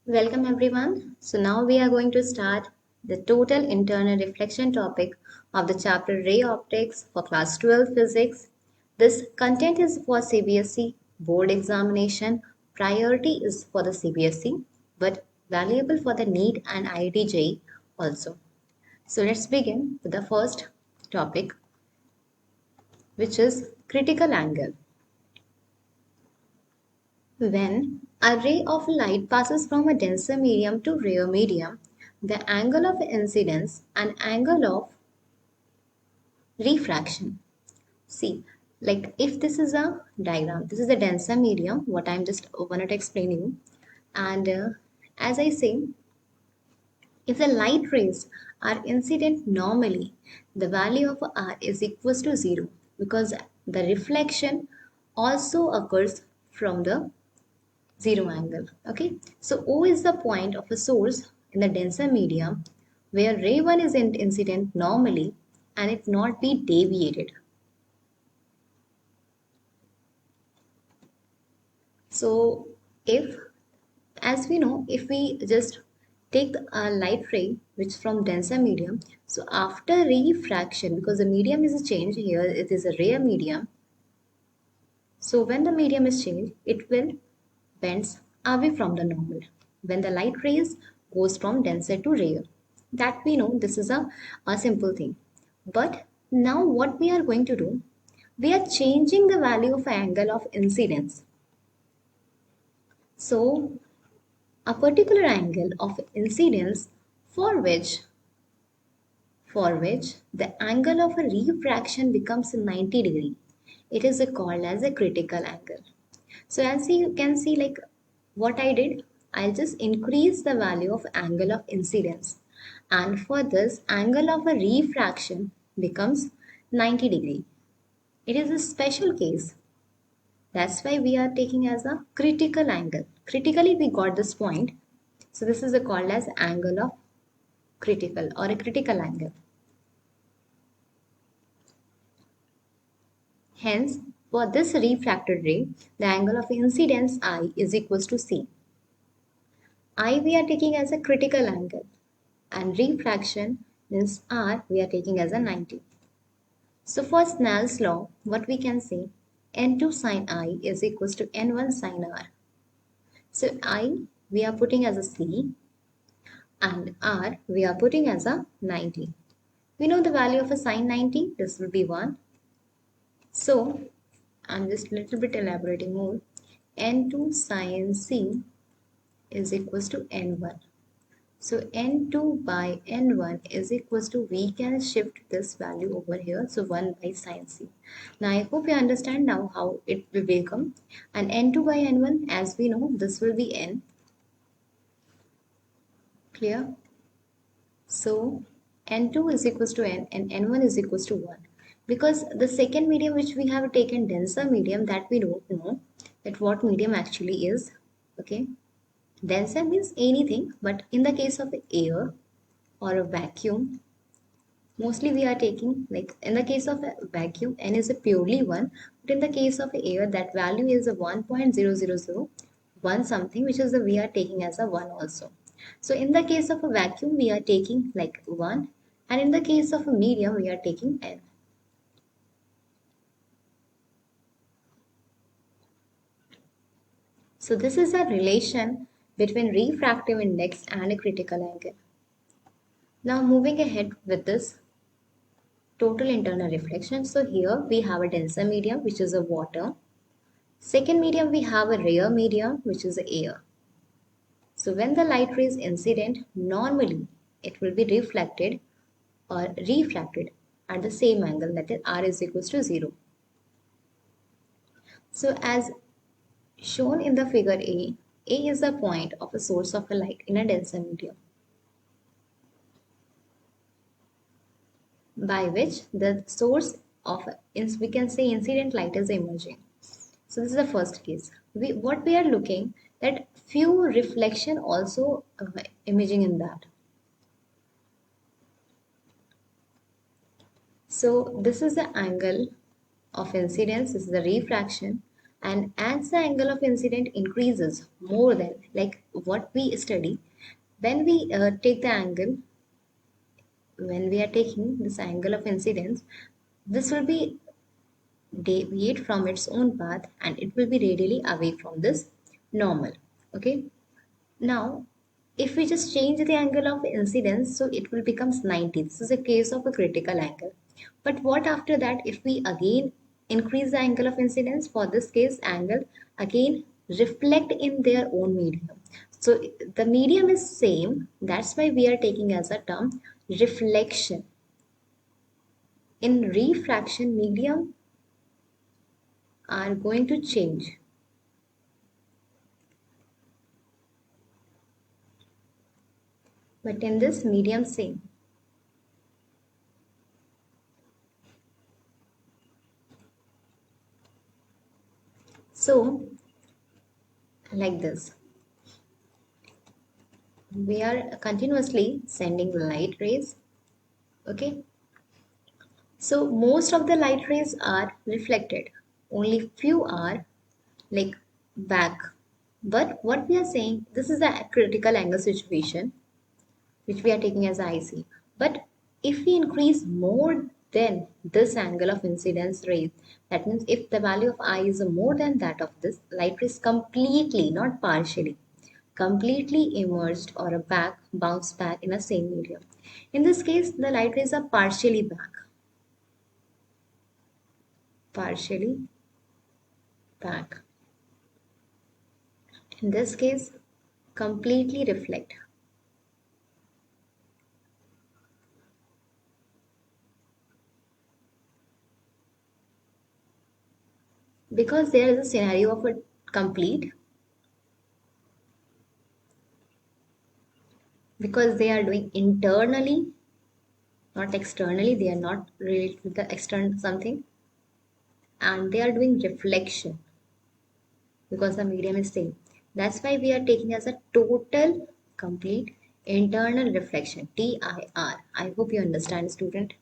Welcome everyone. So now we are going to start the total internal reflection topic of the chapter Ray Optics for class 12 physics. This content is for CBSE board examination. Priority is for the CBSE but valuable for the NEET and IIT also. So let's begin with the first topic, which is critical angle. When a ray of light passes from a denser medium to rarer medium, the angle of incidence and angle of refraction. See, like if this is a diagram, this is a denser medium, what I'm just wanted to explain you. And as I say, if the light rays are incident normally, the value of R is equals to 0 because the reflection also occurs from the zero angle. Okay, so O is the point of a source in the denser medium where ray 1 is incident normally and it not be deviated. So if, as we know, if we just take a light ray which from denser medium, so after refraction, because the medium is changed here, it is a rare medium. So when the medium is changed, it will bends away from the normal when the light rays goes from denser to rare. That we know, this is a simple thing. But now what we are going to do, we are changing the value of angle of incidence. So a particular angle of incidence for which the angle of a refraction becomes 90 degree. It is called as a critical angle. So as you can see, like what I did, I'll just increase the value of angle of incidence. And for this, angle of a refraction becomes 90 degree. It is a special case. That's why we are taking as a critical angle. Critically, we got this point. So this is called as angle of critical or a critical angle. Hence, for this refracted ray, the angle of incidence I is equals to C. I we are taking as a critical angle and refraction means R we are taking as a 90. So for Snell's law, what we can say, N2 sine I is equals to N1 sine R. So I we are putting as a C and R we are putting as a 90. We know the value of a sine 90, this will be 1. So I'm just a little bit elaborating more. N2 sine C is equals to N1. So N2 by N1 is equals to, we can shift this value over here. So 1 by sine C. Now I hope you understand now how it will become. And N2 by N1, as we know, this will be N. Clear? So N2 is equals to N and N1 is equals to 1. Because the second medium which we have taken, denser medium, that we don't know that what medium actually is. Okay. Denser means anything, but in the case of air or a vacuum, mostly we are taking, like in the case of a vacuum, N is a purely 1, but in the case of air, that value is a 1.0001 something, which is the we are taking as a 1 also. So in the case of a vacuum, we are taking like 1, and in the case of a medium, we are taking N. So this is a relation between refractive index and a critical angle. Now moving ahead with this total internal reflection. So here we have a denser medium, which is a water. Second medium, we have a rare medium, which is air. So when the light ray is incident, normally it will be reflected or refracted at the same angle, that is R is equals to 0. So as shown in the figure A is the point of a source of a light in a denser medium, by which the source of, we can say, incident light is emerging. So this is the first case. What we are looking, that few reflection also imaging in that. So this is the angle of incidence, this is the refraction. And as the angle of incidence increases more than like what we study, when we take the angle, when we are taking this angle of incidence, this will be deviate from its own path and it will be radially away from this normal. Okay. Now, if we just change the angle of incidence, so it will becomes 90. This is a case of a critical angle. But what after that, if we again increase the angle of incidence, for this case, angle again reflect in their own medium. So the medium is same. That's why we are taking as a term reflection. In refraction, medium are going to change. But in this medium same. So like this, we are continuously sending light rays. Okay, so most of the light rays are reflected, only few are like back. But what we are saying, this is a critical angle situation which we are taking as IC. But if we increase more than this angle of incidence rate, that means if the value of I is more than that of this, light rays completely, not partially, completely emerged or a back bounce back in a same medium. In this case, the light rays are partially back, partially back. In this case, completely reflect. Because there is a scenario of a complete, because they are doing internally, not externally, they are not related to the external something, and they are doing reflection because the medium is same. That's why we are taking as a total complete internal reflection, TIR. I hope you understand, student.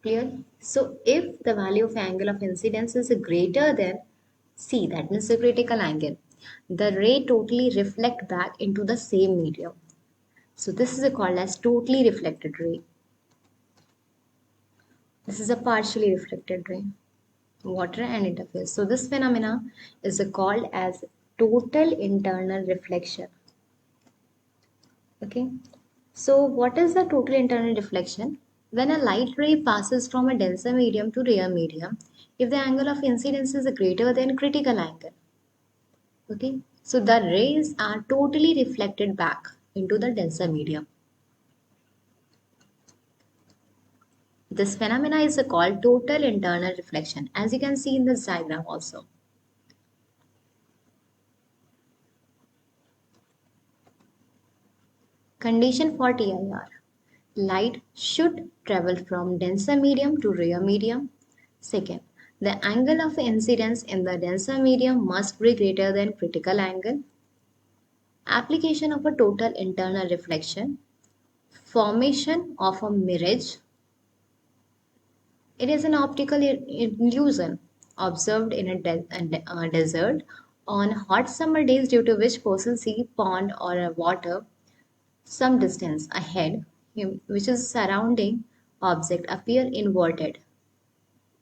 Clear? So if the value of angle of incidence is greater than C, that means the critical angle, the ray totally reflect back into the same medium. So this is called as totally reflected ray. This is a partially reflected ray. Water and interface. So this phenomena is called as total internal reflection. Okay. So what is the total internal reflection? When a light ray passes from a denser medium to rare medium, if the angle of incidence is greater than critical angle, okay, so the rays are totally reflected back into the denser medium. This phenomena is called total internal reflection, as you can see in this diagram also. Condition for TIR. Light should travel from denser medium to rare medium. Second, the angle of incidence in the denser medium must be greater than critical angle. Application of a total internal reflection. Formation of a mirage. It is an optical illusion observed in a desert on hot summer days due to which person see pond or a water some distance ahead him which is surrounding object appear inverted.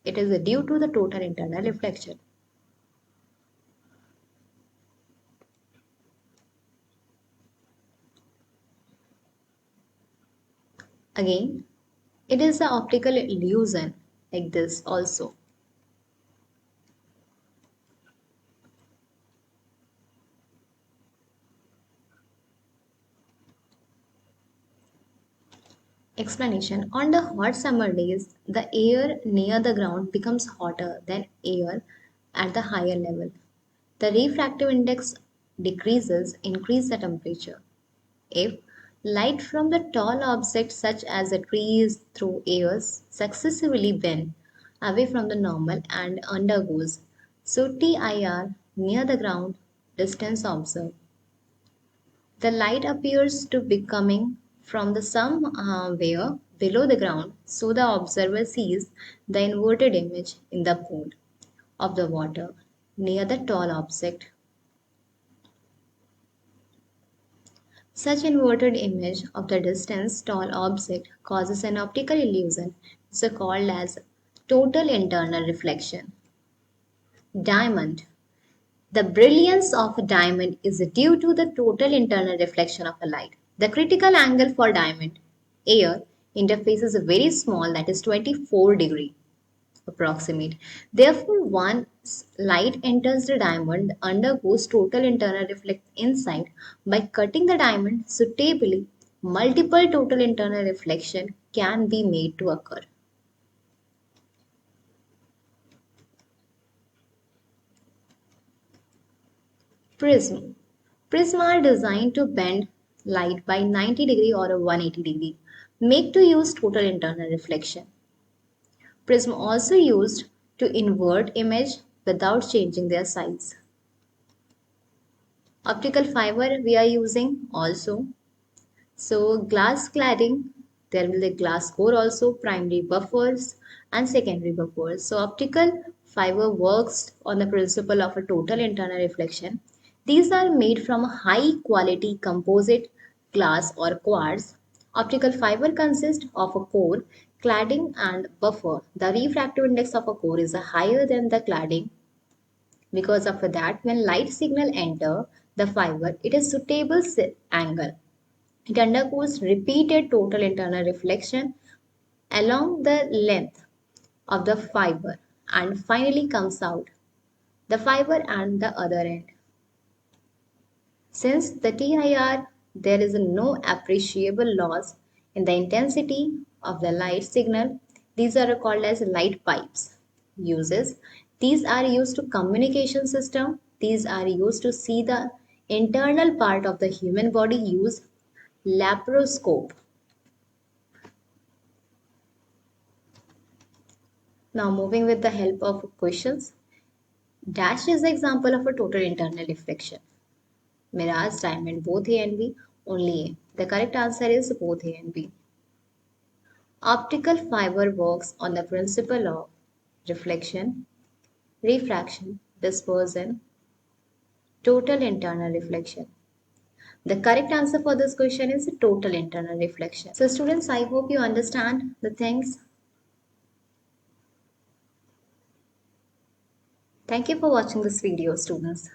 It is due to the total internal reflection. Again, it is the optical illusion like this also. Explanation. On the hot summer days, the air near the ground becomes hotter than air at the higher level. The refractive index decreases, increase the temperature. If light from the tall objects such as the trees through airs successively bend away from the normal and undergoes so TIR near the ground distance observed, the light appears to be coming from the somewhere below the ground, so the observer sees the inverted image in the pool of the water. near the tall object. Such inverted image of the distance tall object causes an optical illusion. It's called as total internal reflection. Diamond. The brilliance of a diamond is due to the total internal reflection of a light. The critical angle for diamond air interface is very small, that is 24 degree approximate. Therefore, once light enters the diamond, undergoes total internal reflect inside. By cutting the diamond suitably, multiple total internal reflection can be made to occur. Prism. Prism are designed to bend light by 90 degree or 180 degree, make to use total internal reflection. Prism also used to invert image without changing their size. Optical fiber we are using also. So glass cladding, there will be glass core also, primary buffers and secondary buffers. So optical fiber works on the principle of a total internal reflection. These are made from a high quality composite glass or quartz. Optical fiber consists of a core, cladding and buffer. The refractive index of a core is higher than the cladding. Because of that, when light signal enter the fiber, it is suitable angle. It undergoes repeated total internal reflection along the length of the fiber and finally comes out the fiber and the other end. Since the TIR, there is no appreciable loss in the intensity of the light signal. These are called as light pipes. Uses. These are used to communication system. These are used to see the internal part of the human body. Use laparoscope. Now moving with the help of questions. Dash is the example of a total internal reflection. Mirage, diamond, both A and B, only A. The correct answer is both A and B. Optical fiber works on the principle of reflection, refraction, dispersion, total internal reflection. The correct answer for this question is total internal reflection. So students, I hope you understand the things. Thank you for watching this video, students.